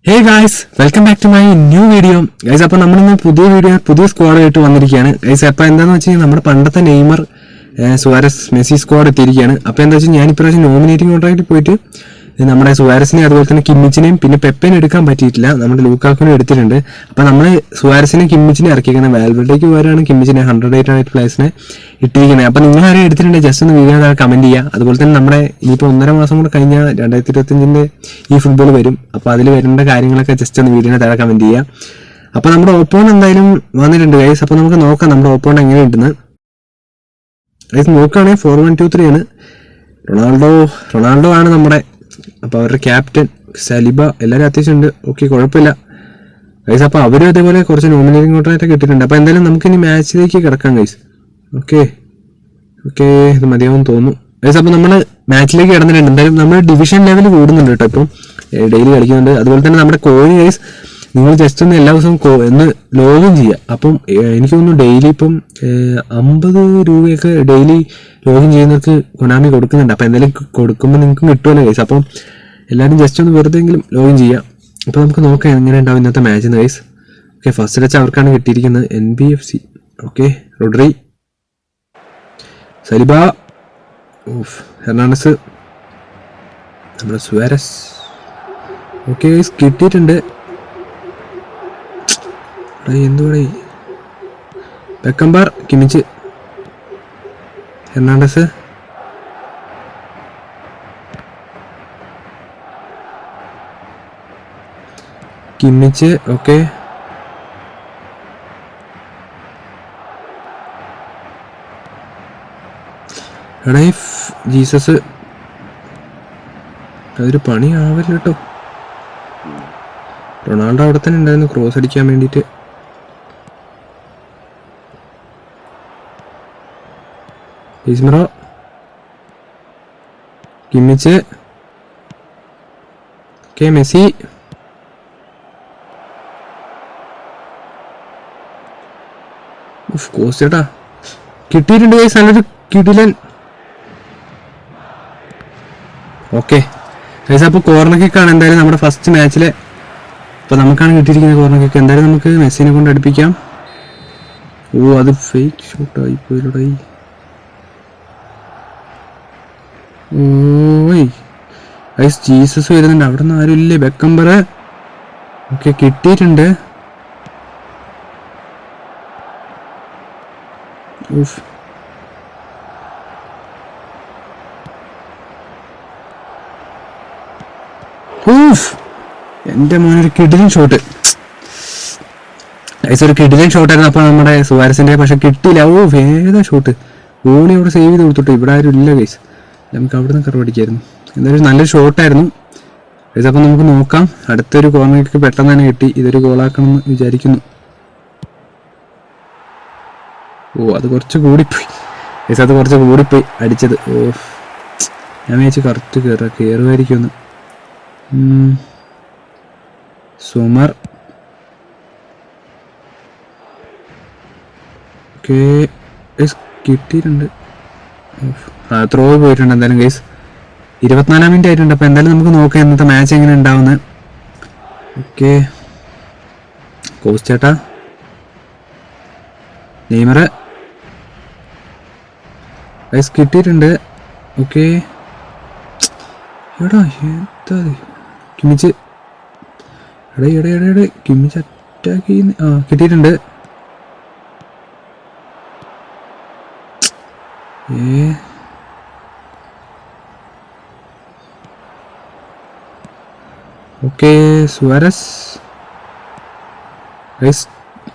Hey guys, welcome back to my new video. Guys, അപ്പോൾ നമ്മളിന്ന് പുതിയ സ്ക്വാഡായിട്ട് വന്നിരിക്കുകയാണ്. ഗൈസ്, അപ്പോൾ എന്താണെന്ന് വെച്ച് കഴിഞ്ഞാൽ നമ്മുടെ പണ്ടത്തെ നെയ്മർ, സുവാരസ്, മെസ്സി സ്ക്വാഡ് എത്തിയിരിക്കുകയാണ്. അപ്പോൾ എന്താ വെച്ചാൽ ഞാൻ ഇപ്രാവശ്യം നോമിനേറ്റിംഗ് കോൺട്രാക്റ്റിൽ പോയിട്ട് നമ്മുടെ സുവാരസിനെ അതുപോലെ തന്നെ കിമ്മിച്ചിനെയും പിന്നെ പെപ്പേനെ എടുക്കാൻ പറ്റിയിട്ടില്ല. നമ്മുടെ ലൂക്കാക്കിനെ എടുത്തിട്ടുണ്ട്. അപ്പോൾ നമ്മൾ സുവാരസിനെ കിമ്മിച്ചിനെ ഇറക്കിയിരിക്കുന്നത്. വാൽവേർഡേക്ക് പോരാണ് കിമ്മിച്ചിനെ 108 പ്ലേസിനെ ഇട്ടിരിക്കുന്നത്. അപ്പോൾ നിങ്ങൾ ആരെയും എടുത്തിട്ടുണ്ട് ജസ്റ്റ് ഒന്ന് വീഡിയോ കമന്റ് ചെയ്യുക. അതുപോലെ തന്നെ നമ്മുടെ ഇനിയിപ്പോൾ 1.5 മാസം കൂടെ കഴിഞ്ഞാൽ 2025 ഈ ഫുട്ബോൾ വരും. അപ്പോൾ അതിൽ വരേണ്ട കാര്യങ്ങളൊക്കെ ജസ്റ്റ് ഒന്ന് വീഡിയോയുടെ താഴെ കമന്റ് ചെയ്യുക. അപ്പോൾ നമ്മുടെ ഓപ്പോൺ എന്തായാലും വന്നിട്ടുണ്ട് ഗൈസ്. അപ്പോൾ നമുക്ക് നോക്കാം നമ്മുടെ ഓപ്പോൺ എങ്ങനെയുണ്ടെന്ന്. ഗൈസ് നോക്കുകയാണെങ്കിൽ 4-1-2-3 ആണ്. റൊണാൾഡോ ആണ് നമ്മുടെ. അപ്പോൾ അവരുടെ ക്യാപ്റ്റൻ സലിബ എല്ലാവരും അത്യാവശ്യം ഉണ്ട്. ഓക്കെ, കുഴപ്പമില്ല ഗൈസ്. അപ്പോൾ അവരും അതേപോലെ കുറച്ച് നോമിനേറ്റിംഗ് കോൺട്രാക്റ്റ് ഇട്ടിട്ടുണ്ട്. അപ്പോൾ എന്തായാലും നമുക്കിനി മാച്ചിലേക്ക് കിടക്കാം ഗൈസ്. ഓക്കെ, ഇത് മതിയാവും തോന്നുന്നു ഗൈസ്. അപ്പോൾ നമ്മൾ മാച്ചിലേക്ക് കിടന്നിട്ടുണ്ട്. എന്തായാലും നമ്മൾ ഡിവിഷൻ ലെവൽ കൂടുന്നുണ്ട് കേട്ടോ. ഇപ്പം ഡെയിലി കളിക്കുന്നുണ്ട്. അതുപോലെ തന്നെ നമ്മുടെ കോയിൻ ഗൈസ് നിങ്ങൾ ജസ്റ്റ് ഒന്ന് എല്ലാ ദിവസവും ഒന്ന് ലോഗിൻ ചെയ്യുക. അപ്പം എനിക്ക് തോന്നുന്നു ഡെയിലി ഇപ്പം 50 രൂപയൊക്കെ ഡെയിലി ലോഗിൻ ചെയ്യുന്നവർക്ക് കൊനാമി കൊടുക്കുന്നുണ്ട്. അപ്പോൾ എന്തായാലും കൊടുക്കുമ്പോൾ നിങ്ങൾക്കും കിട്ടുമല്ലോ ഗൈസ്. അപ്പം എല്ലാവരും ജസ്റ്റ് ഒന്ന് വെറുതെ എങ്കിലും ലോഗിൻ ചെയ്യുക. അപ്പോൾ നമുക്ക് നോക്കാം എങ്ങനെ ഉണ്ടാവും ഇന്നത്തെ മാച്ച് ഗൈസ്. ഓക്കെ, ഫസ്റ്റ് വെച്ച് അവർക്കാണ് കിട്ടിയിരിക്കുന്നത് NBFC. Okay, Rodri, Saliba, Hernandez, നമ്മുടെ സുവാരസ്. ഓക്കെ ഗൈസ്, കിട്ടിയിട്ടുണ്ട്. എന്തുകൂടെ Beckenbauer, Kimmich, Hernandez, Kimmich. Okay, Jesus. അതൊരു പണിയാവല്ലോ കേട്ടോ. റൊണാൾഡോ അവിടെ തന്നെ ഉണ്ടായിരുന്നു ക്രോസ് അടിക്കാൻ വേണ്ടിയിട്ട്. ഇസ്മറോ, കിമ്മിച്ച്. Okay, Messi. കോസ്റ്റേട്ടാ കിട്ടിയിട്ടുണ്ട് ഗൈസ്, നല്ലൊരു കിടിലൻ. ഓക്കെ ഗൈസ്, അപ്പോൾ കോർണർ കിക്കാണ് എന്തായാലും നമ്മുടെ ഫസ്റ്റ് മാച്ചിലെ. അപ്പോൾ നമുക്കാണ് കിട്ടിയിരിക്കുന്നത് കോർണർ കിക്ക്. എന്തായാലും നമുക്ക് മെസ്സിനെ കൊണ്ട് അടുപ്പിക്കാം. അത് ഫേക്ക് ഷോട്ടായി പോയില്ലടാ. ഗൈസ്, ജീസസ് വരുന്നുണ്ട്. അവിടെ നിന്ന് ആരും ഇല്ലേ? ബെക്കംബർ. ഓക്കെ, കിട്ടിയിട്ടുണ്ട്. എന്റെ മോനൊരു കിടിലൻ ഷോട്ട് ഗൈസ്, ഒരു കിടിലൻ ഷോട്ടായിരുന്നു. അപ്പോൾ നമ്മുടെ സുവാരസിന്റെ പക്ഷെ കിട്ടിയില്ല. ഏതാ ഷോട്ട്? ഗോളി അവിടെ സേവ് ചെയ്ത് കൊടുത്തിട്ട് ഇവിടെ ആരും ഇല്ല ഗൈസ്. നമുക്ക് അവിടെ നിന്ന് കറവടിക്കായിരുന്നു. എന്തായാലും നല്ലൊരു ഷോട്ടായിരുന്നു ഗൈസ്. അപ്പോൾ നമുക്ക് നോക്കാം. അടുത്തൊരു കോർണർക്ക് പെട്ടെന്ന് തന്നെ കിട്ടി. ഇതൊരു ഗോളാക്കണമെന്ന് വിചാരിക്കുന്നു. അത് കുറച്ച് കൂടിപ്പോയി ഗൈസ്, അത് കുറച്ച് കൂടിപ്പോയി അടിച്ചത്. ഞാൻ വിചാരിച്ചു കറക്റ്റ് കയറുമായിരിക്കുമെന്ന്. സുമർ. ഓക്കെ ഗൈസ്, കിട്ടിയിട്ടുണ്ട്. ത്രോ പോയിട്ടുണ്ട് എന്തായാലും ഗൈസ്. 24 മിനിറ്റ് ആയിട്ടുണ്ട്. അപ്പോൾ എന്തായാലും നമുക്ക് നോക്കാം ഇന്നത്തെ മാച്ച് എങ്ങനെ ഉണ്ടാവുന്നത്. Okay, കോസ്റ്റേട്ടാ, Neymar. ഗൈസ് കിട്ടിയിട്ടുണ്ട്. ഓക്കെ, എടാ എന്താ കിമിച്ച്. എടേ കിമിച്ച് അറ്റാക്ക് ചെയ്യുന്ന. കിട്ടിയിട്ടുണ്ട്. Okay, Suarez.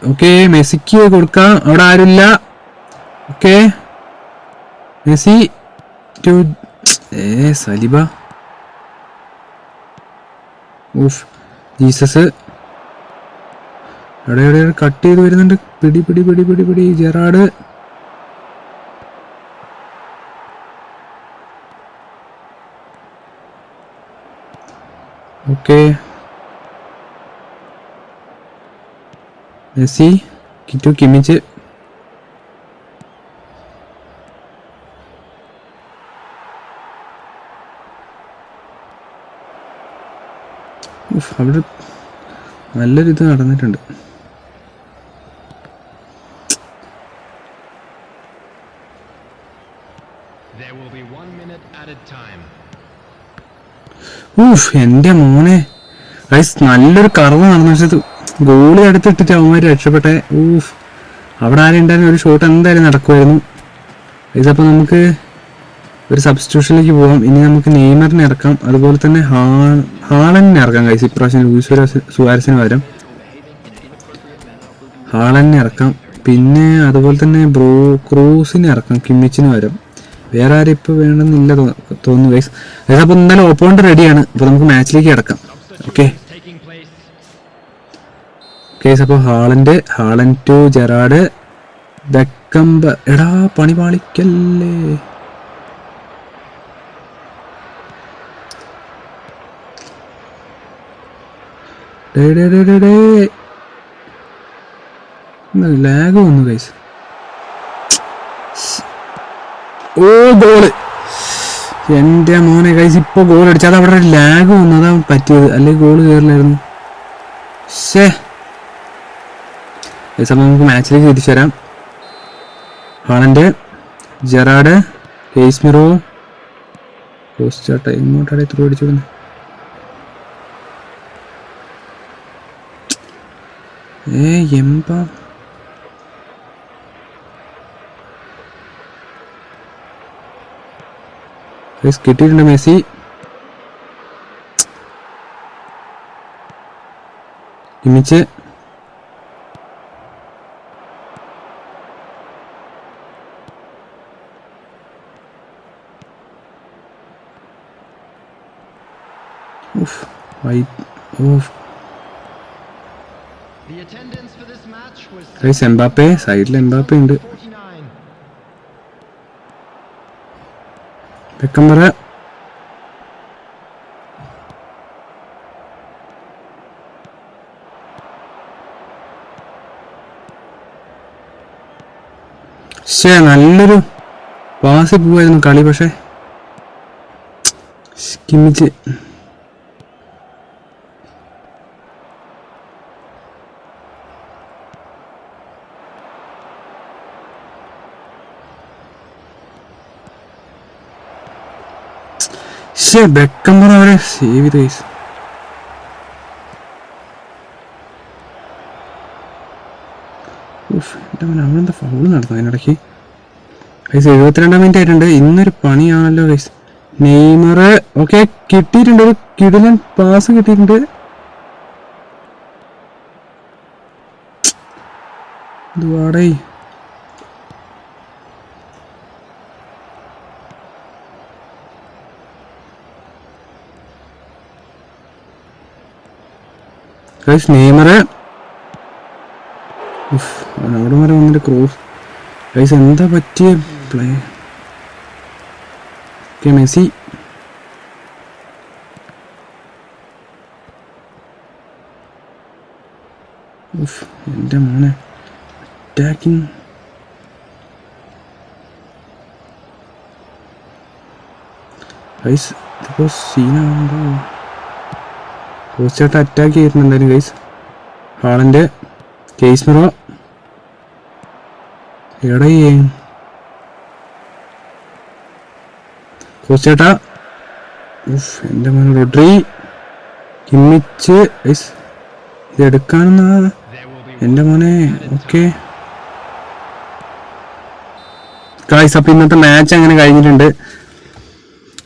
ഓക്കെ, മെസ്സിക്ക് കൊടുക്കാം. അവിടെ ആരുമില്ല. Okay, Messi to Saliba. Jesus. എവിടെ കട്ട് ചെയ്ത് വരുന്നുണ്ട്. പിടി Gerrard. Okay, Messi to Kimmich. അവിടെ നല്ലൊരു ഇത് നടന്നിട്ടുണ്ട്. എന്റെ മോനെ നല്ലൊരു കറവ് നടന്നു. പക്ഷെ ഗോളി അടുത്തിട്ടിട്ട് അവന്മാർ രക്ഷപ്പെട്ടെ. അവിടെ ആരും ഉണ്ടായിരുന്ന ഒരു ഷോട്ട് എന്തായാലും നടക്കുമായിരുന്നു. ഇതപ്പോൾ നമുക്ക് ഒരു സബ്സ്റ്റിറ്റ്യൂഷനിലേക്ക് പോകാം. ഇനി നമുക്ക് നെയ്മറിനെ ഇറക്കാം, അതുപോലെ തന്നെ ഹാളനെ ഇറക്കാം ഗൈസ്. ഇപ്രാവശ്യം ലൂയിസ് സുവാരസിന് പകരം ഹാളനെ ഇറക്കാം. പിന്നെ അതുപോലെ തന്നെ ക്രൂസിനെ ഇറക്കാം കിമ്മിച്ചിന് പകരം. വേറെ ആരും ഇപ്പോൾ വേണമെന്നില്ല തോന്നുന്നു ഗൈസ്. അപ്പോൾ എന്തായാലും ഓപ്പോണന്റ് റെഡിയാണ്. അപ്പോൾ നമുക്ക് മാച്ചിലേക്ക് കിടക്കാം. Okay case. അപ്പോൾ ഹാളൻ ടു ജെറാഡ് ബെക്കംബ. എടാ പണി പാളിക്കല്ലേ. ലാഗ് വന്നു ഗൈസ്. ഗോള്. എൻ്റെ മോനെ ഗൈസ് ഇപ്പോൾ ഗോൾ അടിച്ചാൽ അവിടെ ഒരു ലാഗ് വന്നു, അതാണ് പറ്റിയത്. അല്ലെങ്കിൽ ഗോള് കയറില്ലായിരുന്നു. സമയം നമുക്ക് മാച്ചിലേക്ക് തിരിച്ചു വരാം. ഹാളൻഡ്, ജെറാഡ്, കേസ്മിറോ, കോസ്റ്റാട്ട ഇങ്ങോട്ടാണ് എത്ര അടിച്ചു. എംബാ കിട്ടിയിട്ടുണ്ട് മെസ്സി. കിമിച്ച്, എംബാപ്പെ സൈഡിൽ. എംബാപ്പെ ഉണ്ട്. ബെക്കംബറ, നല്ലൊരു പാസ് പോവായിരുന്നു കളി. പക്ഷെ കിമ്മിച്ച് ബെക്കംബറ അവരെ സേവ് ചെയ്ത് ഗൈസ്. അവനെന്താ ഫൗള് നടന്നു അതിനിടയ്ക്ക് ഗൈസ്. 72-ാം മിനിറ്റ് ആയിട്ടുണ്ട്. ഇന്നൊരു പണിയാണല്ലോ ഗൈസ്. നെയ്മർ ഓക്കെ കിട്ടിയിട്ടുണ്ട്. ഒരു കിടിലൻ പാസ് കിട്ടിയിട്ടുണ്ട്. ഇതുവാടേ നെയ്മർ അവിടെ വരെ വന്നിട്ട് ക്രോസ് ഗൈസ്. എന്താ പറ്റിയ പ്ലേ. മെസ്സി എൻ്റെ മോനെ അറ്റാക്കിങ്. ഗൈസ് ഇതിപ്പോൾ സീനാകുമ്പോ കോസ്റ്റായിട്ട് അറ്റാക്ക് ചെയ്യുന്നുണ്ട് എന്തായാലും ഗൈസ്. ഹാളൻഡ്, കേസ്മിറോ, എവിടെ കോസ്റ്റാട്ടാ. എൻ്റെ മോനെ റോഡ്രി, കിമ്മിച്ച് ഗൈസ്. ഇത് എടുക്കാനെന്നാ എൻ്റെ മോനെ. ഓക്കെ ഗൈസ്, അപ്പോൾ ഇന്നത്തെ മാച്ച് അങ്ങനെ കഴിഞ്ഞിട്ടുണ്ട്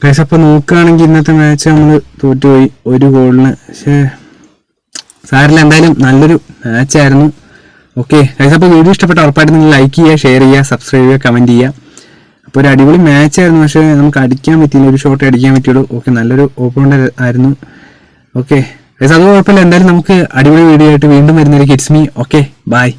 ഗൈസ്. അപ്പോൾ നോക്കുകയാണെങ്കിൽ ഇന്നത്തെ മാച്ച് നമ്മൾ തോറ്റുപോയി 1 ഗോളിന്. പക്ഷേ സാരില്ല, എന്തായാലും നല്ലൊരു മാച്ചായിരുന്നു. ഓക്കെ ഗൈസ്, അപ്പോൾ വീഡിയോ ഇഷ്ടപ്പെട്ട ഉറപ്പായിട്ട് നിങ്ങൾ ലൈക്ക് ചെയ്യുക, ഷെയർ ചെയ്യുക, സബ്സ്ക്രൈബ് ചെയ്യുക, കമൻറ്റ് ചെയ്യുക. അപ്പോൾ ഒരു അടിപൊളി മാച്ചായിരുന്നു. പക്ഷേ നമുക്ക് അടിക്കാൻ പറ്റിയില്ല, ഒരു ഷോട്ട് അടിക്കാൻ പറ്റുള്ളൂ. ഓക്കെ നല്ലൊരു ഓപ്പണന്റ് ആയിരുന്നു. ഓക്കെ ഗൈസ്, അത് കുഴപ്പമില്ല. എന്തായാലും നമുക്ക് അടിപൊളി വീഡിയോ ആയിട്ട് വീണ്ടും വരുന്നൊരു കിഡ്സ് മീ. Okay bye.